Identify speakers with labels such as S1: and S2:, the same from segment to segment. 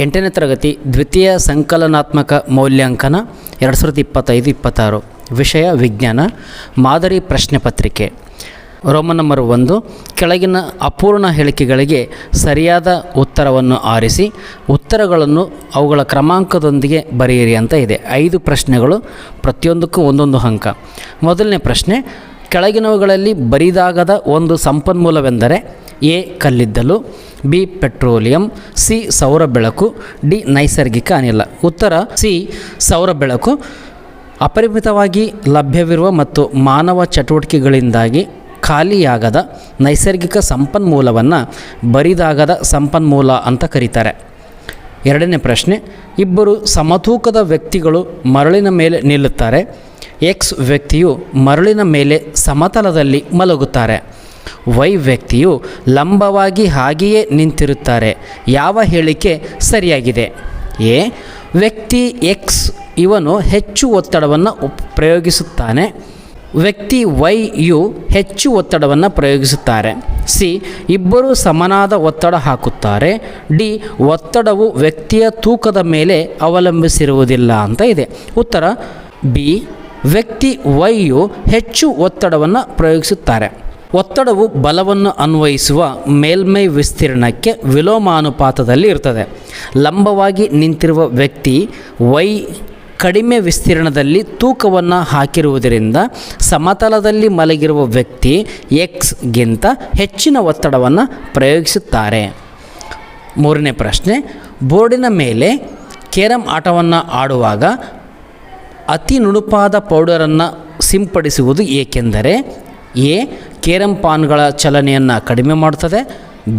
S1: 8ನೇ ತರಗತಿ ದ್ವಿತೀಯ ಸಂಕಲನಾತ್ಮಕ ಮೌಲ್ಯಾಂಕನ 2025-26 ವಿಷಯ ವಿಜ್ಞಾನ ಮಾದರಿ ಪ್ರಶ್ನೆ ಪತ್ರಿಕೆ ರೋಮನ್ ನಂಬರ್ 1 ಕೆಳಗಿನ ಅಪೂರ್ಣ ಹೇಳಿಕೆಗಳಿಗೆ ಸರಿಯಾದ ಉತ್ತರವನ್ನು ಆರಿಸಿ ಉತ್ತರಗಳನ್ನು ಅವುಗಳ ಕ್ರಮಾಂಕದೊಂದಿಗೆ ಬರೆಯಿರಿ ಅಂತ ಇದೆ. 5 ಪ್ರಶ್ನೆಗಳು, ಪ್ರತಿಯೊಂದಕ್ಕೂ ಒಂದೊಂದು ಅಂಕ. ಮೊದಲನೇ ಪ್ರಶ್ನೆ, ಕೆಳಗಿನವುಗಳಲ್ಲಿ ಬರಿದಾಗದ ಒಂದು ಸಂಪನ್ಮೂಲವೆಂದರೆ ಎ ಕಲ್ಲಿದ್ದಲು, ಬಿ ಪೆಟ್ರೋಲಿಯಂ, ಸಿ ಸೌರ ಬೆಳಕು, ಡಿ ನೈಸರ್ಗಿಕ ಅನಿಲ. ಉತ್ತರ ಸಿ ಸೌರ ಬೆಳಕು. ಅಪರಿಮಿತವಾಗಿ ಲಭ್ಯವಿರುವ ಮತ್ತು ಮಾನವ ಚಟುವಟಿಕೆಗಳಿಂದಾಗಿ ಖಾಲಿಯಾಗದ ನೈಸರ್ಗಿಕ ಸಂಪನ್ಮೂಲವನ್ನು ಬರಿದಾಗದ ಸಂಪನ್ಮೂಲ ಅಂತ ಕರೀತಾರೆ. ಎರಡನೇ ಪ್ರಶ್ನೆ, ಇಬ್ಬರು ಸಮತೂಕದ ವ್ಯಕ್ತಿಗಳು ಮರಳಿನ ಮೇಲೆ ನಿಲ್ಲುತ್ತಾರೆ. ಎಕ್ಸ್ ವ್ಯಕ್ತಿಯು ಮರಳಿನ ಮೇಲೆ ಸಮತಲದಲ್ಲಿ ಮಲಗುತ್ತಾರೆ. ವೈ ವ್ಯಕ್ತಿಯು ಲಂಬವಾಗಿ ಹಾಗೆಯೇ ನಿಂತಿರುತ್ತಾರೆ. ಯಾವ ಹೇಳಿಕೆ ಸರಿಯಾಗಿದೆ? ಎ ವ್ಯಕ್ತಿ ಎಕ್ಸ್ ಇವನು ಹೆಚ್ಚು ಒತ್ತಡವನ್ನು ಪ್ರಯೋಗಿಸುತ್ತಾನೆ. ವ್ಯಕ್ತಿ ವೈ ಯು ಹೆಚ್ಚು ಒತ್ತಡವನ್ನು ಪ್ರಯೋಗಿಸುತ್ತಾರೆ. ಸಿ ಇಬ್ಬರು ಸಮನಾದ ಒತ್ತಡ ಹಾಕುತ್ತಾರೆ. ಡಿ ಒತ್ತಡವು ವ್ಯಕ್ತಿಯ ತೂಕದ ಮೇಲೆ ಅವಲಂಬಿಸಿರುವುದಿಲ್ಲ ಅಂತ ಇದೆ. ಉತ್ತರ ಬಿ ವ್ಯಕ್ತಿ ವೈ ಯು ಹೆಚ್ಚು ಒತ್ತಡವನ್ನು ಪ್ರಯೋಗಿಸುತ್ತಾರೆ. ಒತ್ತಡವು ಬಲವನ್ನು ಅನ್ವಯಿಸುವ ಮೇಲ್ಮೈ ವಿಸ್ತೀರ್ಣಕ್ಕೆ ವಿಲೋಮಾನುಪಾತದಲ್ಲಿ ಇರ್ತದೆ. ಲಂಬವಾಗಿ ನಿಂತಿರುವ ವ್ಯಕ್ತಿ ವೈ ಕಡಿಮೆ ವಿಸ್ತೀರ್ಣದಲ್ಲಿ ತೂಕವನ್ನು ಹಾಕಿರುವುದರಿಂದ ಸಮತಲದಲ್ಲಿ ಮಲಗಿರುವ ವ್ಯಕ್ತಿ ಎಕ್ಸ್ಗಿಂತ ಹೆಚ್ಚಿನ ಒತ್ತಡವನ್ನು ಪ್ರಯೋಗಿಸುತ್ತಾರೆ. ಮೂರನೇ ಪ್ರಶ್ನೆ, ಬೋರ್ಡಿನ ಮೇಲೆ ಕೇರಂ ಆಟವನ್ನು ಆಡುವಾಗ ಅತಿ ನುಣುಪಾದ ಪೌಡರನ್ನು ಸಿಂಪಡಿಸುವುದು ಏಕೆಂದರೆ ಎ ಕೇರಂ ಪಾನ್ಗಳ ಚಲನೆಯನ್ನು ಕಡಿಮೆ ಮಾಡುತ್ತದೆ,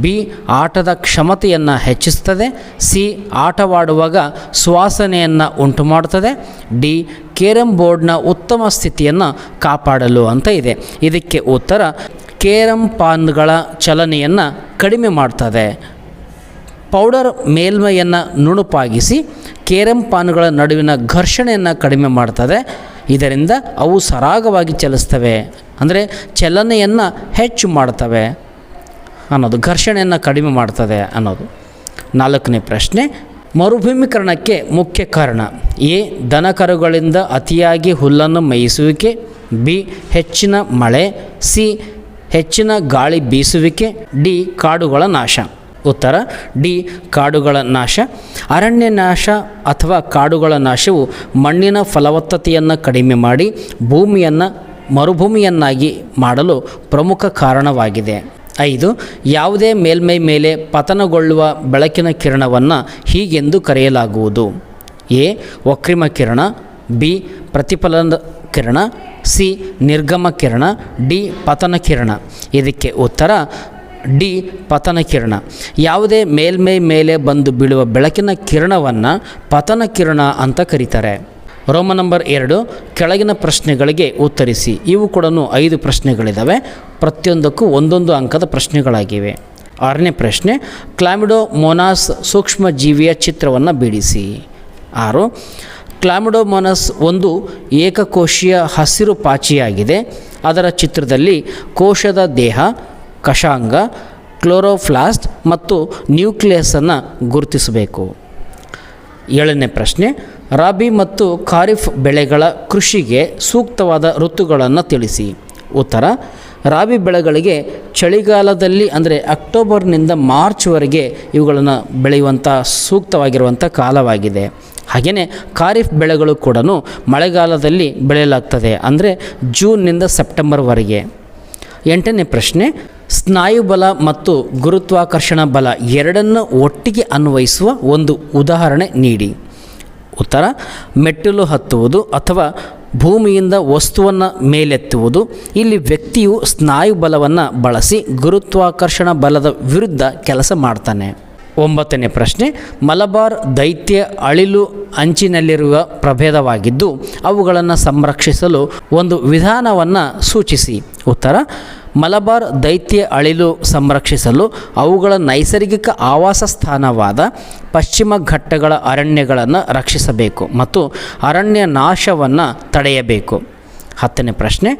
S1: ಬಿ ಆಟದ ಕ್ಷಮತೆಯನ್ನು ಹೆಚ್ಚಿಸುತ್ತದೆ, ಸಿ ಆಟವಾಡುವಾಗ ಸುವಾಸನೆಯನ್ನು ಉಂಟು ಮಾಡುತ್ತದೆ, ಡಿ ಕೇರಂ ಬೋರ್ಡ್ನ ಉತ್ತಮ ಸ್ಥಿತಿಯನ್ನು ಕಾಪಾಡಲು ಅಂತ ಇದೆ. ಇದಕ್ಕೆ ಉತ್ತರ ಕೇರಂ ಪಾನ್ಗಳ ಚಲನೆಯನ್ನು ಕಡಿಮೆ ಮಾಡ್ತದೆ. ಪೌಡರ್ ಮೇಲ್ಮೈಯನ್ನು ನುಣುಪಾಗಿಸಿ ಕೇರಂ ಪಾನ್ಗಳ ನಡುವಿನ ಘರ್ಷಣೆಯನ್ನು ಕಡಿಮೆ ಮಾಡ್ತದೆ. ಇದರಿಂದ ಅವು ಸರಾಗವಾಗಿ ಚಲಿಸ್ತವೆ, ಅಂದರೆ ಚಲನೆಯನ್ನು ಹೆಚ್ಚು ಮಾಡ್ತವೆ ಅನ್ನೋದು, ಘರ್ಷಣೆಯನ್ನು ಕಡಿಮೆ ಮಾಡ್ತದೆ ಅನ್ನೋದು. ನಾಲ್ಕನೇ ಪ್ರಶ್ನೆ, ಮರುಭೂಮೀಕರಣಕ್ಕೆ ಮುಖ್ಯ ಕಾರಣ ಎ ದನಕರುಗಳಿಂದ ಅತಿಯಾಗಿ ಹುಲ್ಲನ್ನು ಮೇಯಿಸುವಿಕೆ, ಬಿ ಹೆಚ್ಚಿನ ಮಳೆ, ಸಿ ಹೆಚ್ಚಿನ ಗಾಳಿ ಬೀಸುವಿಕೆ, ಡಿ ಕಾಡುಗಳ ನಾಶ. ಉತ್ತರ ಡಿ ಕಾಡುಗಳ ನಾಶ. ಅರಣ್ಯ ನಾಶ ಅಥವಾ ಕಾಡುಗಳ ನಾಶವು ಮಣ್ಣಿನ ಫಲವತ್ತತೆಯನ್ನು ಕಡಿಮೆ ಮಾಡಿ ಭೂಮಿಯನ್ನು ಮರುಭೂಮಿಯನ್ನಾಗಿ ಮಾಡಲು ಪ್ರಮುಖ ಕಾರಣವಾಗಿದೆ. 5 ಯಾವುದೇ ಮೇಲ್ಮೈ ಮೇಲೆ ಪತನಗೊಳ್ಳುವ ಬೆಳಕಿನ ಕಿರಣವನ್ನು ಹೀಗೆಂದು ಕರೆಯಲಾಗುವುದು? ಎ ವಕ್ರಿಮ ಕಿರಣ, ಬಿ ಪ್ರತಿಫಲನ ಕಿರಣ, ಸಿ ನಿರ್ಗಮ ಕಿರಣ, ಡಿ ಪತನ ಕಿರಣ. ಇದಕ್ಕೆ ಉತ್ತರ ಡಿ ಪತನ ಕಿರಣ. ಯಾವುದೇ ಮೇಲ್ಮೈ ಮೇಲೆ ಬಂದು ಬೀಳುವ ಬೆಳಕಿನ ಕಿರಣವನ್ನು ಪತನ ಕಿರಣ ಅಂತ ಕರೀತಾರೆ. ರೋಮನ್ ನಂಬರ್ 2 ಕೆಳಗಿನ ಪ್ರಶ್ನೆಗಳಿಗೆ ಉತ್ತರಿಸಿ. ಇವು ಕೂಡ 5 ಪ್ರಶ್ನೆಗಳಿದ್ದಾವೆ, ಪ್ರತಿಯೊಂದಕ್ಕೂ ಒಂದೊಂದು ಅಂಕದ ಪ್ರಶ್ನೆಗಳಾಗಿವೆ. 6ನೇ ಪ್ರಶ್ನೆ, ಕ್ಲಾಮಿಡೋಮೋನಾಸ್ ಸೂಕ್ಷ್ಮ ಜೀವಿಯ ಚಿತ್ರವನ್ನು ಬಿಡಿಸಿ. 6 ಕ್ಲಾಮಿಡೋಮೋನಾಸ್ ಒಂದು ಏಕಕೋಶೀಯ ಹಸಿರು ಪಾಚಿಯಾಗಿದೆ. ಅದರ ಚಿತ್ರದಲ್ಲಿ ಕೋಶದ ದೇಹ, ಕಷಾಂಗ, ಕ್ಲೋರೋಫ್ಲಾಸ್ಟ್ ಮತ್ತು ನ್ಯೂಕ್ಲಿಯಸನ್ನು ಗುರುತಿಸಬೇಕು. 7ನೇ ಪ್ರಶ್ನೆ, ರಾಬಿ ಮತ್ತು ಖಾರಿಫ್ ಬೆಳೆಗಳ ಕೃಷಿಗೆ ಸೂಕ್ತವಾದ ಋತುಗಳನ್ನು ತಿಳಿಸಿ. ಉತ್ತರ ರಾಬಿ ಬೆಳೆಗಳಿಗೆ ಚಳಿಗಾಲದಲ್ಲಿ ಅಂದರೆ ಅಕ್ಟೋಬರ್ನಿಂದ ಮಾರ್ಚ್ವರೆಗೆ ಇವುಗಳನ್ನು ಬೆಳೆಯುವಂಥ ಸೂಕ್ತವಾಗಿರುವಂಥ ಕಾಲವಾಗಿದೆ. ಹಾಗೆಯೇ ಖಾರಿಫ್ ಬೆಳೆಗಳು ಕೂಡ ಮಳೆಗಾಲದಲ್ಲಿ ಬೆಳೆಯಲಾಗ್ತದೆ, ಅಂದರೆ ಜೂನ್ನಿಂದ ಸೆಪ್ಟೆಂಬರ್ವರೆಗೆ. 8ನೇ ಪ್ರಶ್ನೆ, ಸ್ನಾಯುಬಲ ಮತ್ತು ಗುರುತ್ವಾಕರ್ಷಣ ಬಲ ಎರಡನ್ನು ಒಟ್ಟಿಗೆ ಅನ್ವಯಿಸುವ ಒಂದು ಉದಾಹರಣೆ ನೀಡಿ. ಉತ್ತರ ಮೆಟ್ಟಿಲು ಹತ್ತುವುದು ಅಥವಾ ಭೂಮಿಯಿಂದ ವಸ್ತುವನ್ನು ಮೇಲೆತ್ತುವುದು. ಇಲ್ಲಿ ವ್ಯಕ್ತಿಯು ಸ್ನಾಯುಬಲವನ್ನು ಬಳಸಿ ಗುರುತ್ವಾಕರ್ಷಣ ಬಲದ ವಿರುದ್ಧ ಕೆಲಸ ಮಾಡ್ತಾನೆ. 9ನೇ ಪ್ರಶ್ನೆ, ಮಲಬಾರ್ ದೈತ್ಯ ಅಳಿಲು ಅಂಚಿನಲ್ಲಿರುವ ಪ್ರಭೇದವಾಗಿದ್ದು ಅವುಗಳನ್ನು ಸಂರಕ್ಷಿಸಲು ಒಂದು ವಿಧಾನವನ್ನು ಸೂಚಿಸಿ. ಉತ್ತರ ಮಲಬಾರ್ ದೈತ್ಯ ಅಳಿಲು ಸಂರಕ್ಷಿಸಲು ಅವುಗಳ ನೈಸರ್ಗಿಕ ಆವಾಸ ಸ್ಥಾನವಾದ ಪಶ್ಚಿಮ ಘಟ್ಟಗಳ ಅರಣ್ಯಗಳನ್ನು ರಕ್ಷಿಸಬೇಕು ಮತ್ತು ಅರಣ್ಯ ನಾಶವನ್ನು ತಡೆಯಬೇಕು. 10ನೇ ಪ್ರಶ್ನೆ,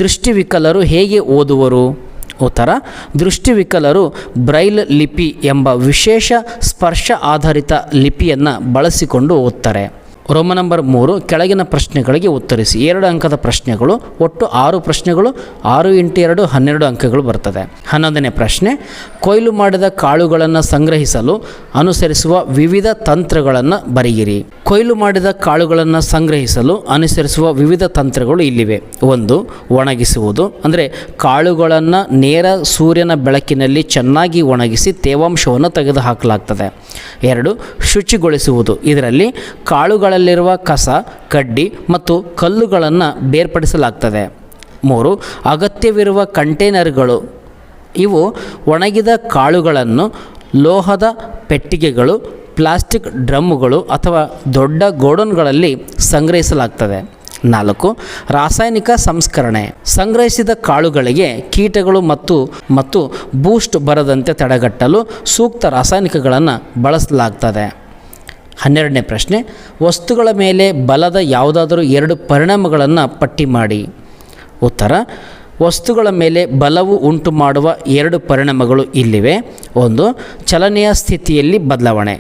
S1: ದೃಷ್ಟಿವಿಕಲರು ಹೇಗೆ ಓದುವರು? ಉತ್ತರ ದೃಷ್ಟಿವಿಕಲರು ಬ್ರೈಲ್ ಲಿಪಿ ಎಂಬ ವಿಶೇಷ ಸ್ಪರ್ಶ ಆಧಾರಿತ ಲಿಪಿಯನ್ನು ಬಳಸಿಕೊಂಡು ಓದ್ತಾರೆ. ರೋಮ ನಂಬರ್ 3 ಕೆಳಗಿನ ಪ್ರಶ್ನೆಗಳಿಗೆ ಉತ್ತರಿಸಿ. 2 ಅಂಕದ ಪ್ರಶ್ನೆಗಳು, ಒಟ್ಟು 6 ಪ್ರಶ್ನೆಗಳು, 6 × 2 12 ಅಂಕಗಳು ಬರ್ತದೆ. 11ನೇ ಪ್ರಶ್ನೆ, ಕೊಯ್ಲು ಮಾಡಿದ ಕಾಳುಗಳನ್ನು ಸಂಗ್ರಹಿಸಲು ಅನುಸರಿಸುವ ವಿವಿಧ ತಂತ್ರಗಳನ್ನು ಬರೆಯಿರಿ. ಕೊಯ್ಲು ಮಾಡಿದ ಕಾಳುಗಳನ್ನು ಸಂಗ್ರಹಿಸಲು ಅನುಸರಿಸುವ ವಿವಿಧ ತಂತ್ರಗಳು ಇಲ್ಲಿವೆ. 1. ಒಣಗಿಸುವುದು, ಅಂದರೆ ಕಾಳುಗಳನ್ನು ನೇರ ಸೂರ್ಯನ ಬೆಳಕಿನಲ್ಲಿ ಚೆನ್ನಾಗಿ ಒಣಗಿಸಿ ತೇವಾಂಶವನ್ನು ತೆಗೆದುಹಾಕಲಾಗ್ತದೆ. 2. ಶುಚಿಗೊಳಿಸುವುದು, ಇದರಲ್ಲಿ ಕಾಳುಗಳಲ್ಲಿರುವ ಕಸ, ಕಡ್ಡಿ ಮತ್ತು ಕಲ್ಲುಗಳನ್ನು ಬೇರ್ಪಡಿಸಲಾಗ್ತದೆ. 3. ಅಗತ್ಯವಿರುವ ಕಂಟೈನರ್ಗಳು, ಇವು ಒಣಗಿದ ಕಾಳುಗಳನ್ನು ಲೋಹದ ಪೆಟ್ಟಿಗೆಗಳು, ಪ್ಲಾಸ್ಟಿಕ್ ಡ್ರಮ್ಮುಗಳು ಅಥವಾ ದೊಡ್ಡ ಗೋಡೌನ್ಗಳಲ್ಲಿ ಸಂಗ್ರಹಿಸಲಾಗ್ತದೆ. 4. ರಾಸಾಯನಿಕ ಸಂಸ್ಕರಣೆ, ಸಂಗ್ರಹಿಸಿದ ಕಾಳುಗಳಿಗೆ ಕೀಟಗಳು ಮತ್ತು ಬೂಸ್ಟ್ ಬರದಂತೆ ತಡೆಗಟ್ಟಲು ಸೂಕ್ತ ರಾಸಾಯನಿಕಗಳನ್ನು ಬಳಸಲಾಗ್ತದೆ. 12ನೇ ಪ್ರಶ್ನೆ, ವಸ್ತುಗಳ ಮೇಲೆ ಬಲದ ಯಾವುದಾದರೂ 2 ಪರಿಣಾಮಗಳನ್ನು ಪಟ್ಟಿ ಮಾಡಿ. ಉತ್ತರ, ವಸ್ತುಗಳ ಮೇಲೆ ಬಲವು ಉಂಟು ಮಾಡುವ 2 ಪರಿಣಾಮಗಳು ಇಲ್ಲಿವೆ. 1. ಚಲನೆಯ ಸ್ಥಿತಿಯಲ್ಲಿ ಬದಲಾವಣೆ,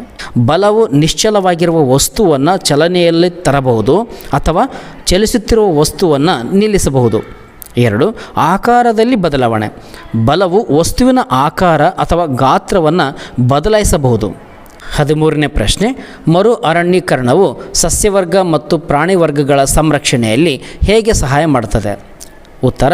S1: ಬಲವು ನಿಶ್ಚಲವಾಗಿರುವ ವಸ್ತುವನ್ನು ಚಲನೆಯಲ್ಲಿ ತರಬಹುದು ಅಥವಾ ಚಲಿಸುತ್ತಿರುವ ವಸ್ತುವನ್ನು ನಿಲ್ಲಿಸಬಹುದು. 2. ಆಕಾರದಲ್ಲಿ ಬದಲಾವಣೆ, ಬಲವು ವಸ್ತುವಿನ ಆಕಾರ ಅಥವಾ ಗಾತ್ರವನ್ನು ಬದಲಾಯಿಸಬಹುದು. 13ನೇ ಪ್ರಶ್ನೆ, ಮರು ಅರಣ್ಯೀಕರಣವು ಸಸ್ಯವರ್ಗ ಮತ್ತು ಪ್ರಾಣಿ ವರ್ಗಗಳ ಸಂರಕ್ಷಣೆಯಲ್ಲಿ ಹೇಗೆ ಸಹಾಯ ಮಾಡುತ್ತದೆ? ಉತ್ತರ,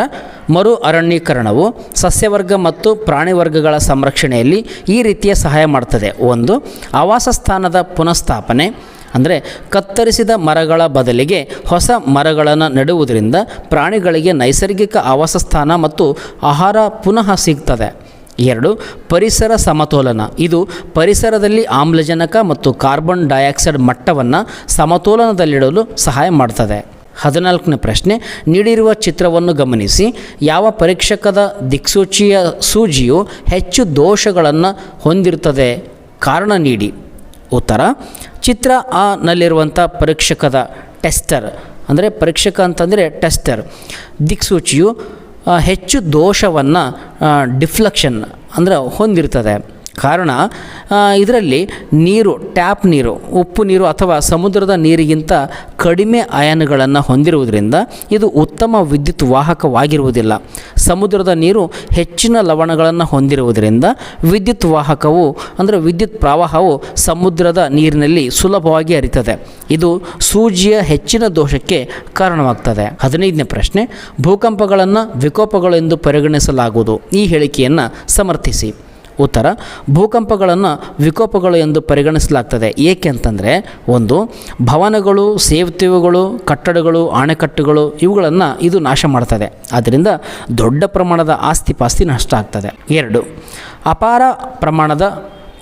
S1: ಮರು ಅರಣ್ಯೀಕರಣವು ಸಸ್ಯವರ್ಗ ಮತ್ತು ಪ್ರಾಣಿ ವರ್ಗಗಳ ಸಂರಕ್ಷಣೆಯಲ್ಲಿ ಈ ರೀತಿಯ ಸಹಾಯ ಮಾಡುತ್ತದೆ. 1. ಆವಾಸ ಸ್ಥಾನದ ಪುನಃಸ್ಥಾಪನೆ, ಅಂದರೆ ಕತ್ತರಿಸಿದ ಮರಗಳ ಬದಲಿಗೆ ಹೊಸ ಮರಗಳನ್ನು ನೆಡುವುದರಿಂದ ಪ್ರಾಣಿಗಳಿಗೆ ನೈಸರ್ಗಿಕ ಆವಾಸ ಸ್ಥಾನ ಮತ್ತು ಆಹಾರ ಪುನಃ ಸಿಗ್ತದೆ. 2. ಪರಿಸರ ಸಮತೋಲನ, ಇದು ಪರಿಸರದಲ್ಲಿ ಆಮ್ಲಜನಕ ಮತ್ತು ಕಾರ್ಬನ್ ಡೈಆಕ್ಸೈಡ್ ಮಟ್ಟವನ್ನು ಸಮತೋಲನದಲ್ಲಿಡಲು ಸಹಾಯ ಮಾಡ್ತದೆ. 14ನೇ ಪ್ರಶ್ನೆ, ನೀಡಿರುವ ಚಿತ್ರವನ್ನು ಗಮನಿಸಿ. ಯಾವ ಪರೀಕ್ಷಕದ ದಿಕ್ಸೂಚಿಯ ಸೂಜಿಯು ಹೆಚ್ಚು ದೋಷಗಳನ್ನು ಹೊಂದಿರುತ್ತದೆ? ಕಾರಣ ನೀಡಿ. ಉತ್ತರ, ಚಿತ್ರ ಆ ನಲ್ಲಿರುವಂಥ ಪರೀಕ್ಷಕದ ಟೆಸ್ಟರ್, ಅಂದರೆ ಪರೀಕ್ಷಕ ಅಂತಂದರೆ ಟೆಸ್ಟರ್, ದಿಕ್ಸೂಚಿಯು ಹೆಚ್ಚು ದೋಷವನ್ನು ಡಿಫ್ಲೆಕ್ಷನ್ ಅಂದರೆ ಹೊಂದಿರ್ತದೆ. ಕಾರಣ ಇದರಲ್ಲಿ ನೀರು, ಟ್ಯಾಪ್ ನೀರು, ಉಪ್ಪು ನೀರು ಅಥವಾ ಸಮುದ್ರದ ನೀರಿಗಿಂತ ಕಡಿಮೆ ಅಯಾನುಗಳನ್ನು ಹೊಂದಿರುವುದರಿಂದ ಇದು ಉತ್ತಮ ವಿದ್ಯುತ್ ವಾಹಕವಾಗಿರುವುದಿಲ್ಲ. ಸಮುದ್ರದ ನೀರು ಹೆಚ್ಚಿನ ಲವಣಗಳನ್ನು ಹೊಂದಿರುವುದರಿಂದ ವಿದ್ಯುತ್ ವಾಹಕವು ಅಂದರೆ ವಿದ್ಯುತ್ ಪ್ರವಾಹವು ಸಮುದ್ರದ ನೀರಿನಲ್ಲಿ ಸುಲಭವಾಗಿ ಹರಿತದೆ. ಇದು ಸೂಜಿಯ ಹೆಚ್ಚಿನ ದೋಷಕ್ಕೆ ಕಾರಣವಾಗ್ತದೆ. 15ನೇ ಪ್ರಶ್ನೆ, ಭೂಕಂಪಗಳನ್ನು ವಿಕೋಪಗಳು ಎಂದು ಪರಿಗಣಿಸಲಾಗುವುದು. ಈ ಹೇಳಿಕೆಯನ್ನು ಸಮರ್ಥಿಸಿ. ಉತ್ತರ, ಭೂಕಂಪಗಳನ್ನು ವಿಕೋಪಗಳು ಎಂದು ಪರಿಗಣಿಸಲಾಗ್ತದೆ. ಏಕೆ ಅಂತಂದರೆ, 1. ಭವನಗಳು, ಸೇತುವೆಗಳು, ಕಟ್ಟಡಗಳು, ಅಣೆಕಟ್ಟುಗಳು ಇವುಗಳನ್ನು ಇದು ನಾಶ ಮಾಡ್ತದೆ. ಆದ್ದರಿಂದ ದೊಡ್ಡ ಪ್ರಮಾಣದ ಆಸ್ತಿ ನಷ್ಟ ಆಗ್ತದೆ. 2. ಅಪಾರ ಪ್ರಮಾಣದ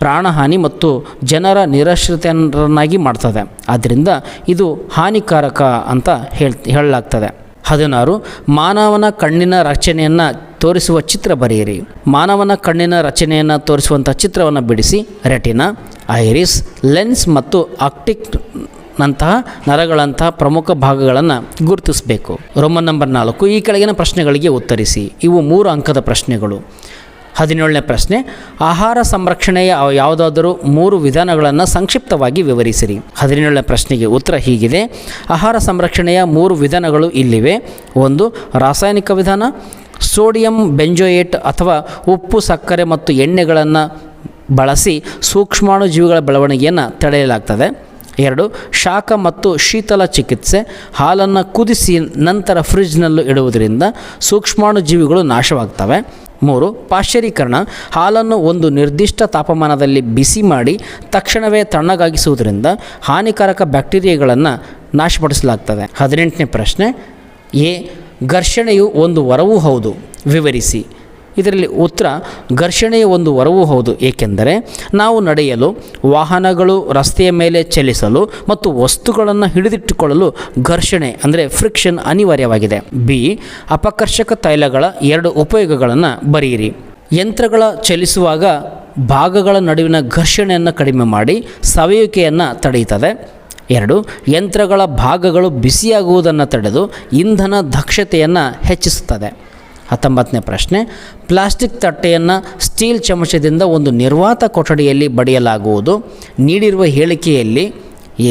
S1: ಪ್ರಾಣಹಾನಿ ಮತ್ತು ಜನರ ನಿರಾಶ್ರಿತರನ್ನಾಗಿ ಮಾಡ್ತದೆ. ಆದ್ದರಿಂದ ಇದು ಹಾನಿಕಾರಕ ಅಂತ ಹೇಳಲಾಗ್ತದೆ. 16. ಮಾನವನ ಕಣ್ಣಿನ ರಚನೆಯನ್ನು ತೋರಿಸುವ ಚಿತ್ರ ಬರೆಯಿರಿ. ಮಾನವನ ಕಣ್ಣಿನ ರಚನೆಯನ್ನು ತೋರಿಸುವಂಥ ಚಿತ್ರವನ್ನು ಬಿಡಿಸಿ. ರೆಟಿನಾ, ಐರಿಸ್, ಲೆನ್ಸ್ ಮತ್ತು ಆಪ್ಟಿಕ್ ನಂತಹ ನರಗಳಂತಹ ಪ್ರಮುಖ ಭಾಗಗಳನ್ನು ಗುರುತಿಸಬೇಕು. ರೋಮನ್ ನಂಬರ್ 4, ಈ ಕೆಳಗಿನ ಪ್ರಶ್ನೆಗಳಿಗೆ ಉತ್ತರಿಸಿ. ಇವು 3 ಅಂಕದ ಪ್ರಶ್ನೆಗಳು. 17ನೇ ಪ್ರಶ್ನೆ, ಆಹಾರ ಸಂರಕ್ಷಣೆಯ ಯಾವುದಾದರೂ 3 ವಿಧಾನಗಳನ್ನು ಸಂಕ್ಷಿಪ್ತವಾಗಿ ವಿವರಿಸಿರಿ. 17ನೇ ಪ್ರಶ್ನೆಗೆ ಉತ್ತರ ಹೀಗಿದೆ. ಆಹಾರ ಸಂರಕ್ಷಣೆಯ 3 ವಿಧಾನಗಳು ಇಲ್ಲಿವೆ. 1. ರಾಸಾಯನಿಕ ವಿಧಾನ, ಸೋಡಿಯಂ ಬೆಂಜೋಯೇಟ್ ಅಥವಾ ಉಪ್ಪು, ಸಕ್ಕರೆ ಮತ್ತು ಎಣ್ಣೆಗಳನ್ನು ಬಳಸಿ ಸೂಕ್ಷ್ಮಾಣುಜೀವಿಗಳ ಬೆಳವಣಿಗೆಯನ್ನು ತಡೆಯಲಾಗ್ತದೆ. 2. ಶಾಖ ಮತ್ತು ಶೀತಲ ಚಿಕಿತ್ಸೆ, ಹಾಲನ್ನು ಕುದಿಸಿ ನಂತರ ಫ್ರಿಜ್ನಲ್ಲೂ ಇಡುವುದರಿಂದ ಸೂಕ್ಷ್ಮಾಣುಜೀವಿಗಳು ನಾಶವಾಗ್ತವೆ. 3. ಪಾಶ್ಚರೀಕರಣ, ಹಾಲನ್ನು ಒಂದು ನಿರ್ದಿಷ್ಟ ತಾಪಮಾನದಲ್ಲಿ ಬಿಸಿ ಮಾಡಿ ತಕ್ಷಣವೇ ತಣ್ಣಗಾಗಿಸುವುದರಿಂದ ಹಾನಿಕಾರಕ ಬ್ಯಾಕ್ಟೀರಿಯಾಗಳನ್ನು ನಾಶಪಡಿಸಲಾಗ್ತದೆ. 18ನೇ ಪ್ರಶ್ನೆ, ಎ. ಘರ್ಷಣೆಯು ಒಂದು ವರವೂ ಹೌದು, ವಿವರಿಸಿ. ಇದರಲ್ಲಿ ಉತ್ತರ, ಘರ್ಷಣೆಯು ಒಂದು ವರವೂ ಹೌದು. ಏಕೆಂದರೆ ನಾವು ನಡೆಯಲು, ವಾಹನಗಳು ರಸ್ತೆಯ ಮೇಲೆ ಚಲಿಸಲು ಮತ್ತು ವಸ್ತುಗಳನ್ನು ಹಿಡಿದಿಟ್ಟುಕೊಳ್ಳಲು ಘರ್ಷಣೆ ಅಂದರೆ ಫ್ರಿಕ್ಷನ್ ಅನಿವಾರ್ಯವಾಗಿದೆ. ಬಿ. ಅಪಕರ್ಷಕ ತೈಲಗಳ 2 ಉಪಯೋಗಗಳನ್ನು ಬರೆಯಿರಿ. ಯಂತ್ರಗಳ ಚಲಿಸುವಾಗ ಭಾಗಗಳ ನಡುವಿನ ಘರ್ಷಣೆಯನ್ನು ಕಡಿಮೆ ಮಾಡಿ ಸವೆಯುವಿಕೆಯನ್ನು ತಡೆಯುತ್ತದೆ. 2. ಯಂತ್ರಗಳ ಭಾಗಗಳು ಬಿಸಿಯಾಗುವುದನ್ನು ತಡೆದು ಇಂಧನ ದಕ್ಷತೆಯನ್ನು ಹೆಚ್ಚಿಸುತ್ತದೆ. 19ನೇ ಪ್ರಶ್ನೆ, ಪ್ಲಾಸ್ಟಿಕ್ ತಟ್ಟೆಯನ್ನು ಸ್ಟೀಲ್ ಚಮಚದಿಂದ ಒಂದು ನಿರ್ವಾತ ಕೊಠಡಿಯಲ್ಲಿ ಬಡಿಯಲಾಗುವುದು. ನೀಡಿರುವ ಹೇಳಿಕೆಯಲ್ಲಿ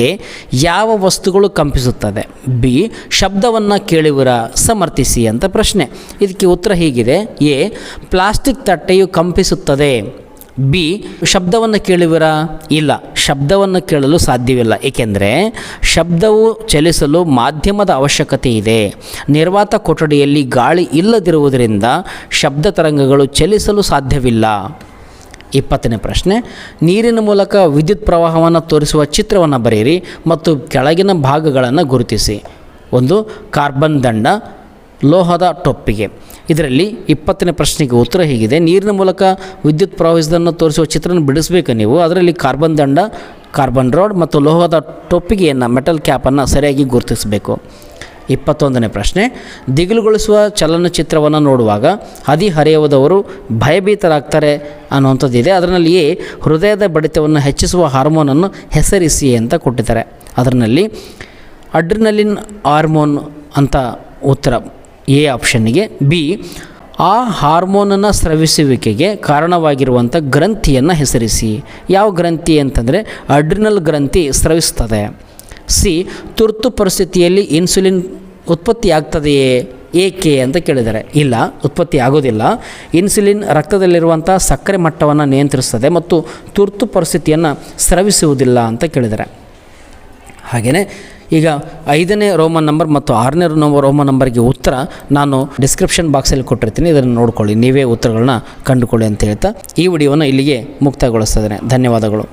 S1: ಎ ಯಾವ ವಸ್ತುಗಳು ಕಂಪಿಸುತ್ತದೆ, ಬಿ ಶಬ್ದವನ್ನು ಕೇಳುವಿರಾ, ಸಮರ್ಥಿಸಿ ಅಂತ ಪ್ರಶ್ನೆ. ಇದಕ್ಕೆ ಉತ್ತರ ಹೀಗಿದೆ: ಎ ಪ್ಲಾಸ್ಟಿಕ್ ತಟ್ಟೆಯು ಕಂಪಿಸುತ್ತದೆ. ಬಿ ಶಬ್ದವನ್ನು ಕೇಳುವಿರಾ, ಇಲ್ಲ, ಶಬ್ದವನ್ನು ಕೇಳಲು ಸಾಧ್ಯವಿಲ್ಲ, ಏಕೆಂದರೆ ಶಬ್ದವು ಚಲಿಸಲು ಮಾಧ್ಯಮದ ಅವಶ್ಯಕತೆ ಇದೆ. ನಿರ್ವಾತ ಕೊಠಡಿಯಲ್ಲಿ ಗಾಳಿ ಇಲ್ಲದಿರುವುದರಿಂದ ಶಬ್ದ ತರಂಗಗಳು ಚಲಿಸಲು ಸಾಧ್ಯವಿಲ್ಲ. 20ನೇ ಪ್ರಶ್ನೆ, ನೀರಿನ ಮೂಲಕ ವಿದ್ಯುತ್ ಪ್ರವಾಹವನ್ನು ತೋರಿಸುವ ಚಿತ್ರವನ್ನು ಬರೆಯಿರಿ ಮತ್ತು ಕೆಳಗಿನ ಭಾಗಗಳನ್ನು ಗುರುತಿಸಿ. ಒಂದು, ಕಾರ್ಬನ್ ದಂಡ, ಲೋಹದ ಟೊಪ್ಪಿಗೆ. ಇದರಲ್ಲಿ 20ನೇ ಪ್ರಶ್ನೆಗೆ ಉತ್ತರ ಹೀಗಿದೆ: ನೀರಿನ ಮೂಲಕ ವಿದ್ಯುತ್ ಪ್ರವಾಹಿಸೋದನ್ನು ತೋರಿಸುವ ಚಿತ್ರನ ಬಿಡಿಸಬೇಕು ನೀವು. ಅದರಲ್ಲಿ ಕಾರ್ಬನ್ ದಂಡ, ಕಾರ್ಬನ್ ರಾಡ್ ಮತ್ತು ಲೋಹದ ಟೊಪ್ಪಿಗೆಯನ್ನು, ಮೆಟಲ್ ಕ್ಯಾಪನ್ನು ಸರಿಯಾಗಿ ಗುರುತಿಸಬೇಕು. 21ನೇ ಪ್ರಶ್ನೆ, ದಿಗಿಲುಗೊಳಿಸುವ ಚಲನಚಿತ್ರವನ್ನು ನೋಡುವಾಗ ಹದಿಹರೆಯದವರು ಭಯಭೀತರಾಗ್ತಾರೆ ಅನ್ನುವಂಥದ್ದಿದೆ. ಅದರಲ್ಲಿಯೇ ಹೃದಯದ ಬಡಿತವನ್ನು ಹೆಚ್ಚಿಸುವ ಹಾರ್ಮೋನನ್ನು ಹೆಸರಿಸಿ ಅಂತ ಕೊಟ್ಟಿದ್ದಾರೆ. ಅದರಲ್ಲಿ ಅಡ್ರಿನಲಿನ್ ಹಾರ್ಮೋನ್ ಅಂತ ಉತ್ತರ ಎ ಆಪ್ಷನ್ನಿಗೆ. ಬಿ ಆ ಹಾರ್ಮೋನನ್ನು ಸ್ರವಿಸುವಿಕೆಗೆ ಕಾರಣವಾಗಿರುವಂಥ ಗ್ರಂಥಿಯನ್ನು ಹೆಸರಿಸಿ. ಯಾವ ಗ್ರಂಥಿ ಅಂತಂದರೆ ಅಡ್ರಿನಲ್ ಗ್ರಂಥಿ ಸ್ರವಿಸ್ತದೆ. ಸಿ ತುರ್ತು ಪರಿಸ್ಥಿತಿಯಲ್ಲಿ ಇನ್ಸುಲಿನ್ ಉತ್ಪತ್ತಿ ಆಗ್ತದೆಯೇ, ಏಕೆ ಅಂತ ಕೇಳಿದ್ದಾರೆ. ಇಲ್ಲ, ಉತ್ಪತ್ತಿ ಆಗೋದಿಲ್ಲ. ಇನ್ಸುಲಿನ್ ರಕ್ತದಲ್ಲಿರುವಂಥ ಸಕ್ಕರೆ ಮಟ್ಟವನ್ನು ನಿಯಂತ್ರಿಸ್ತದೆ ಮತ್ತು ತುರ್ತು ಪರಿಸ್ಥಿತಿಯನ್ನು ಸ್ರವಿಸುವುದಿಲ್ಲ ಅಂತ ಕೇಳಿದ್ದಾರೆ. ಹಾಗೆಯೇ ಈಗ 5ನೇ ರೋಮನ್ ನಂಬರ್ ಮತ್ತು 6ನೇ ರೋಮನ್ ನಂಬರ್ಗೆ ಉತ್ತರ ನಾನು ಡಿಸ್ಕ್ರಿಪ್ಷನ್ ಬಾಕ್ಸಲ್ಲಿ ಕೊಟ್ಟಿರ್ತೀನಿ. ಇದನ್ನು ನೋಡ್ಕೊಳ್ಳಿ, ನೀವೇ ಉತ್ತರಗಳನ್ನ ಕಂಡುಕೊಳ್ಳಿ ಅಂತ ಹೇಳ್ತಾ ಈ ವಿಡಿಯೋನ ಇಲ್ಲಿಗೆ ಮುಕ್ತಾಯಗೊಳಿಸ್ತಾ ಇದ್ದೇನೆ. ಧನ್ಯವಾದಗಳು.